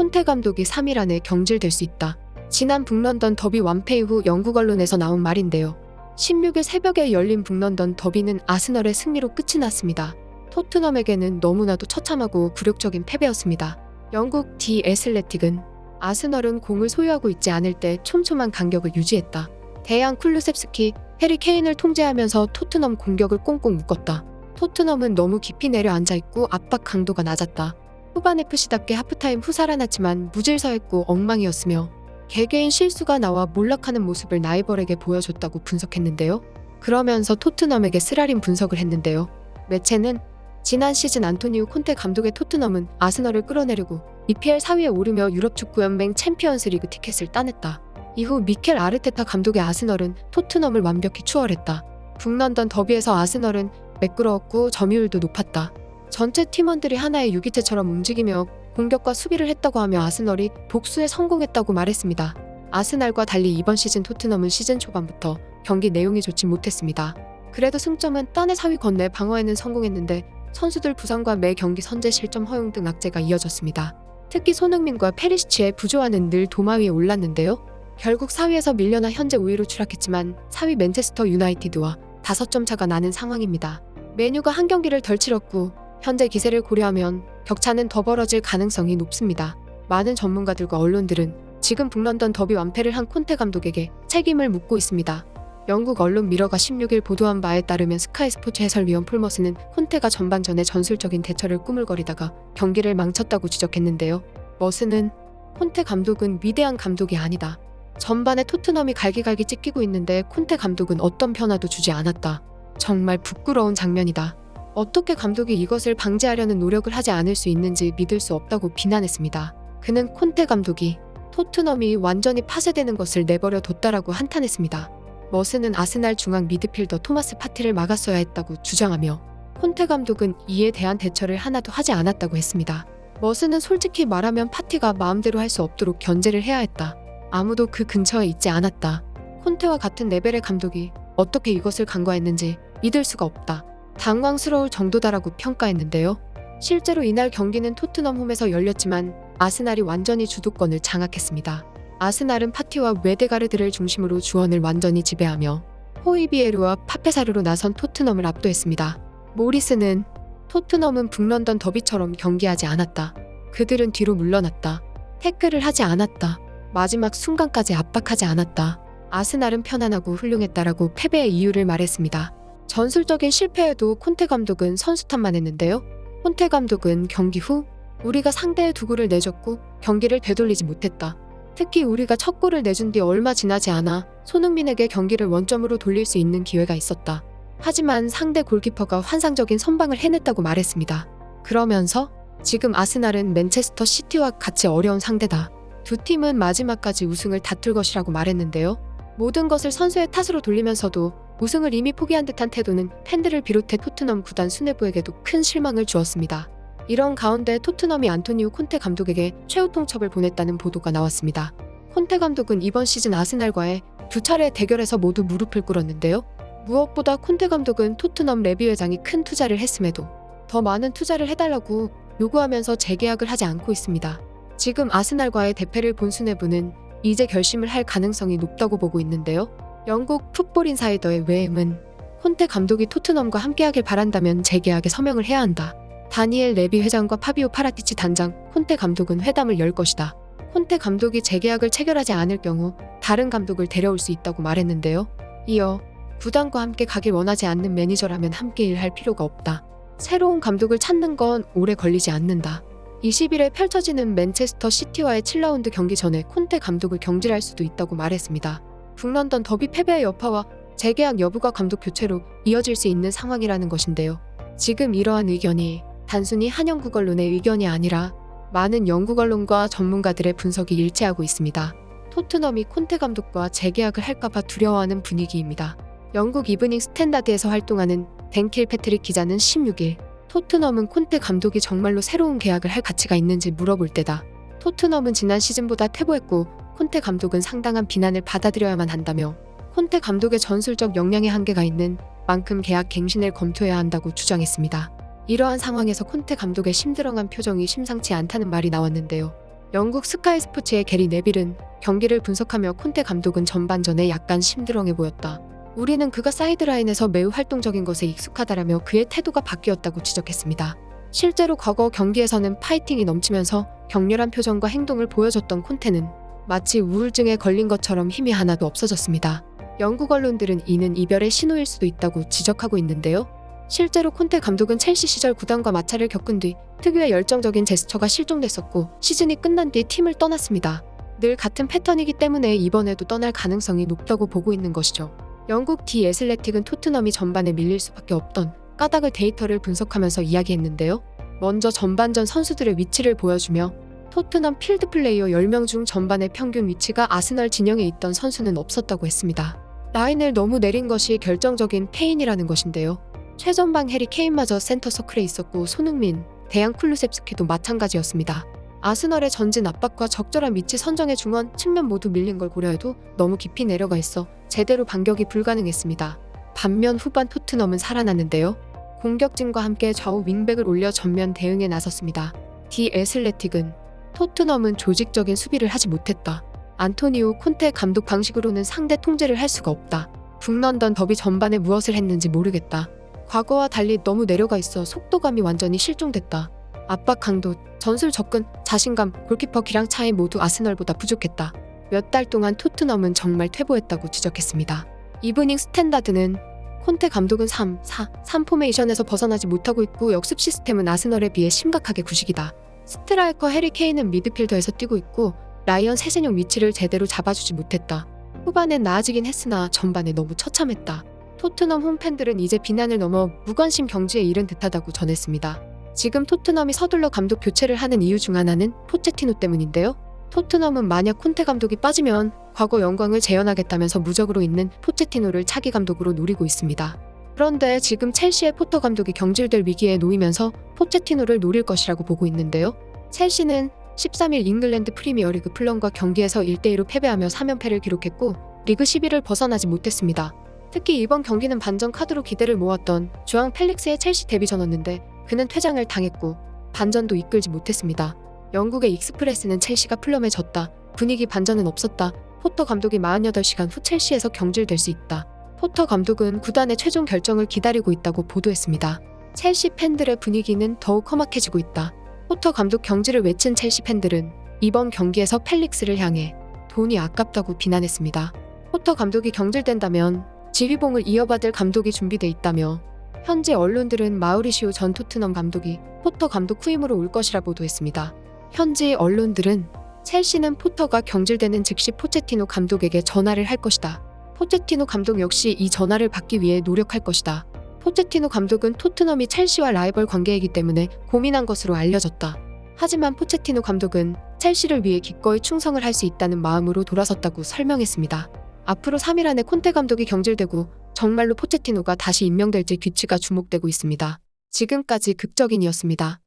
콘테 감독이 3일 안에 경질될 수 있다. 지난 북런던 더비 완패 이후 영국 언론에서 나온 말인데요. 16일 새벽에 열린 북런던 더비는 아스널의 승리로 끝이 났습니다. 토트넘에게는 너무나도 처참하고 굴욕적인 패배였습니다. 영국 디 애슬레틱은 아스널은 공을 소유하고 있지 않을 때 촘촘한 간격을 유지했다. 대양 쿨루셉스키, 해리 케인을 통제하면서 토트넘 공격을 꽁꽁 묶었다. 토트넘은 너무 깊이 내려앉아있고 압박 강도가 낮았다. 후반 FC답게 하프타임 후 살아났지만 무질서했고 엉망이었으며 개개인 실수가 나와 몰락하는 모습을 라이벌에게 보여줬다고 분석했는데요. 그러면서 토트넘에게 쓰라린 분석을 했는데요. 매체는 지난 시즌 안토니우 콘테 감독의 토트넘은 아스널을 끌어내리고 EPL 4위에 오르며 유럽 축구연맹 챔피언스 리그 티켓을 따냈다. 이후 미켈 아르테타 감독의 아스널은 토트넘을 완벽히 추월했다. 북런던 더비에서 아스널은 매끄러웠고 점유율도 높았다. 전체 팀원들이 하나의 유기체처럼 움직이며 공격과 수비를 했다고 하며 아스널이 복수에 성공했다고 말했습니다. 아스날과 달리 이번 시즌 토트넘은 시즌 초반부터 경기 내용이 좋지 못했습니다. 그래도 승점은 딴의 4위 건네 방어에는 성공했는데 선수들 부상과 매 경기 선제 실점 허용 등 악재가 이어졌습니다. 특히 손흥민과 페리시치의 부조화는 늘 도마 위에 올랐는데요. 결국 4위에서 밀려나 현재 5위로 추락했지만 4위 맨체스터 유나이티드와 5점 차가 나는 상황입니다. 메뉴가 한 경기를 덜 치렀고 현재 기세를 고려하면 격차는 더 벌어질 가능성이 높습니다. 많은 전문가들과 언론들은 지금 북런던 더비 완패를 한 콘테 감독에게 책임을 묻고 있습니다. 영국 언론 미러가 16일 보도한 바에 따르면 스카이 스포츠 해설위원 폴머스는 콘테가 전반전에 전술적인 대처를 꾸물거리다가 경기를 망쳤다고 지적했는데요. 머스는 콘테 감독은 위대한 감독이 아니다. 전반에 토트넘이 갈기갈기 찢기고 있는데 콘테 감독은 어떤 변화도 주지 않았다. 정말 부끄러운 장면이다. 어떻게 감독이 이것을 방지하려는 노력을 하지 않을 수 있는지 믿을 수 없다고 비난했습니다. 그는 콘테 감독이 토트넘이 완전히 파쇄되는 것을 내버려 뒀다라고 한탄했습니다. 머스는 아스날 중앙 미드필더 토마스 파티를 막았어야 했다고 주장하며 콘테 감독은 이에 대한 대처를 하나도 하지 않았다고 했습니다. 머스는 솔직히 말하면 파티가 마음대로 할 수 없도록 견제를 해야 했다. 아무도 그 근처에 있지 않았다. 콘테와 같은 레벨의 감독이 어떻게 이것을 간과했는지 믿을 수가 없다. 당황스러울 정도다라고 평가했는데요. 실제로 이날 경기는 토트넘 홈에서 열렸지만 아스날이 완전히 주도권을 장악했습니다. 아스날은 파티와 웨데가르드를 중심으로 주원을 완전히 지배하며 호이비에르와 파페사르로 나선 토트넘을 압도했습니다. 모리스는 토트넘은 북런던 더비처럼 경기하지 않았다. 그들은 뒤로 물러났다. 태클을 하지 않았다. 마지막 순간까지 압박하지 않았다. 아스날은 편안하고 훌륭했다라고 패배의 이유를 말했습니다. 전술적인 실패에도 콘테 감독은 선수 탓만 했는데요. 콘테 감독은 경기 후 우리가 상대의 두 골을 내줬고 경기를 되돌리지 못했다. 특히 우리가 첫 골을 내준 뒤 얼마 지나지 않아 손흥민에게 경기를 원점으로 돌릴 수 있는 기회가 있었다. 하지만 상대 골키퍼가 환상적인 선방을 해냈다고 말했습니다. 그러면서 지금 아스날은 맨체스터 시티와 같이 어려운 상대다. 두 팀은 마지막까지 우승을 다툴 것이라고 말했는데요. 모든 것을 선수의 탓으로 돌리면서도 우승을 이미 포기한 듯한 태도는 팬들을 비롯해 토트넘 구단 수뇌부에게도 큰 실망을 주었습니다. 이런 가운데 토트넘이 안토니우 콘테 감독에게 최후 통첩을 보냈다는 보도가 나왔습니다. 콘테 감독은 이번 시즌 아스날과의 두 차례 대결에서 모두 무릎을 꿇었는데요. 무엇보다 콘테 감독은 토트넘 레비 회장이 큰 투자를 했음에도 더 많은 투자를 해달라고 요구하면서 재계약을 하지 않고 있습니다. 지금 아스날과의 대패를 본 수뇌부는 이제 결심을 할 가능성이 높다고 보고 있는데요. 영국 풋볼 인사이더의 웨임은 콘테 감독이 토트넘과 함께하길 바란다면 재계약에 서명을 해야 한다. 다니엘 레비 회장과 파비오 파라티치 단장, 콘테 감독은 회담을 열 것이다. 콘테 감독이 재계약을 체결하지 않을 경우 다른 감독을 데려올 수 있다고 말했는데요. 이어 구단과 함께 가길 원하지 않는 매니저라면 함께 일할 필요가 없다. 새로운 감독을 찾는 건 오래 걸리지 않는다. 20일에 펼쳐지는 맨체스터 시티와의 7라운드 경기 전에 콘테 감독을 경질할 수도 있다고 말했습니다. 북런던 더비 패배의 여파와 재계약 여부가 감독 교체로 이어질 수 있는 상황이라는 것인데요. 지금 이러한 의견이 단순히 한 영국 언론의 의견이 아니라 많은 영국 언론과 전문가들의 분석이 일치하고 있습니다. 토트넘이 콘테 감독과 재계약을 할까봐 두려워하는 분위기입니다. 영국 이브닝 스탠다드에서 활동하는 댄 킬패트릭 기자는 16일 토트넘은 콘테 감독이 정말로 새로운 계약을 할 가치가 있는지 물어볼 때다. 토트넘은 지난 시즌보다 퇴보했고 콘테 감독은 상당한 비난을 받아들여야만 한다며 콘테 감독의 전술적 역량의 한계가 있는 만큼 계약 갱신을 검토해야 한다고 주장했습니다. 이러한 상황에서 콘테 감독의 심드렁한 표정이 심상치 않다는 말이 나왔는데요. 영국 스카이 스포츠의 게리 네빌은 경기를 분석하며 콘테 감독은 전반전에 약간 심드렁해 보였다. 우리는 그가 사이드라인에서 매우 활동적인 것에 익숙하다라며 그의 태도가 바뀌었다고 지적했습니다. 실제로 과거 경기에서는 파이팅이 넘치면서 격렬한 표정과 행동을 보여줬던 콘테는 마치 우울증에 걸린 것처럼 힘이 하나도 없어졌습니다. 영국 언론들은 이는 이별의 신호일 수도 있다고 지적하고 있는데요. 실제로 콘테 감독은 첼시 시절 구단과 마찰을 겪은 뒤 특유의 열정적인 제스처가 실종됐었고 시즌이 끝난 뒤 팀을 떠났습니다. 늘 같은 패턴이기 때문에 이번에도 떠날 가능성이 높다고 보고 있는 것이죠. 영국 디 애슬레틱은 토트넘이 전반에 밀릴 수밖에 없던 까닭을 데이터를 분석하면서 이야기했는데요. 먼저 전반전 선수들의 위치를 보여주며 토트넘 필드 플레이어 10명 중 전반의 평균 위치가 아스널 진영에 있던 선수는 없었다고 했습니다. 라인을 너무 내린 것이 결정적인 패인이라는 것인데요. 최전방 해리 케인마저 센터 서클에 있었고 손흥민, 데얀 쿨루셉스키도 마찬가지였습니다. 아스널의 전진 압박과 적절한 위치 선정의 중원, 측면 모두 밀린 걸 고려해도 너무 깊이 내려가 있어 제대로 반격이 불가능했습니다. 반면 후반 토트넘은 살아났는데요. 공격진과 함께 좌우 윙백을 올려 전면 대응에 나섰습니다. 디 애슬레틱은 토트넘은 조직적인 수비를 하지 못했다. 안토니오 콘테 감독 방식으로는 상대 통제를 할 수가 없다. 북런던 더비 전반에 무엇을 했는지 모르겠다. 과거와 달리 너무 내려가 있어 속도감이 완전히 실종됐다. 압박 강도, 전술 접근, 자신감, 골키퍼 기량 차이 모두 아스널보다 부족했다. 몇 달 동안 토트넘은 정말 퇴보했다고 지적했습니다. 이브닝 스탠다드는 콘테 감독은 3-4-3 포메이션에서 벗어나지 못하고 있고 역습 시스템은 아스널에 비해 심각하게 구식이다. 스트라이커 해리 케인은 미드필더에서 뛰고 있고 라이언 세세뇽 위치를 제대로 잡아주지 못했다. 후반엔 나아지긴 했으나 전반에 너무 처참했다. 토트넘 홈팬들은 이제 비난을 넘어 무관심 경지에 이른 듯하다고 전했습니다. 지금 토트넘이 서둘러 감독 교체를 하는 이유 중 하나는 포체티노 때문인데요. 토트넘은 만약 콘테 감독이 빠지면 과거 영광을 재현하겠다면서 무적으로 있는 포체티노를 차기 감독으로 노리고 있습니다. 그런데 지금 첼시의 포터 감독이 경질될 위기에 놓이면서 포체티노를 노릴 것이라고 보고 있는데요. 첼시는 13일 잉글랜드 프리미어리그 풀럼과 경기에서 1대2로 패배하며 3연패를 기록했고 리그 10위를 벗어나지 못했습니다. 특히 이번 경기는 반전 카드로 기대를 모았던 주앙 펠릭스의 첼시 데뷔 전이었는데 그는 퇴장을 당했고 반전도 이끌지 못했습니다. 영국의 익스프레스는 첼시가 풀럼에 졌다. 분위기 반전은 없었다. 포터 감독이 48시간 후 첼시에서 경질될 수 있다. 포터 감독은 구단의 최종 결정을 기다리고 있다고 보도했습니다. 첼시 팬들의 분위기는 더욱 험악해지고 있다. 포터 감독 경질을 외친 첼시 팬들은 이번 경기에서 펠릭스를 향해 돈이 아깝다고 비난했습니다. 포터 감독이 경질된다면 지휘봉을 이어받을 감독이 준비돼 있다며 현지 언론들은 마우리시오 전 토트넘 감독이 포터 감독 후임으로 올 것이라 보도했습니다. 현지 언론들은 첼시는 포터가 경질되는 즉시 포체티노 감독에게 전화를 할 것이다. 포체티노 감독 역시 이 전화를 받기 위해 노력할 것이다. 포체티노 감독은 토트넘이 첼시와 라이벌 관계이기 때문에 고민한 것으로 알려졌다. 하지만 포체티노 감독은 첼시를 위해 기꺼이 충성을 할 수 있다는 마음으로 돌아섰다고 설명했습니다. 앞으로 3일 안에 콘테 감독이 경질되고 정말로 포체티노가 다시 임명될지 귀추가 주목되고 있습니다. 지금까지 극적인이었습니다.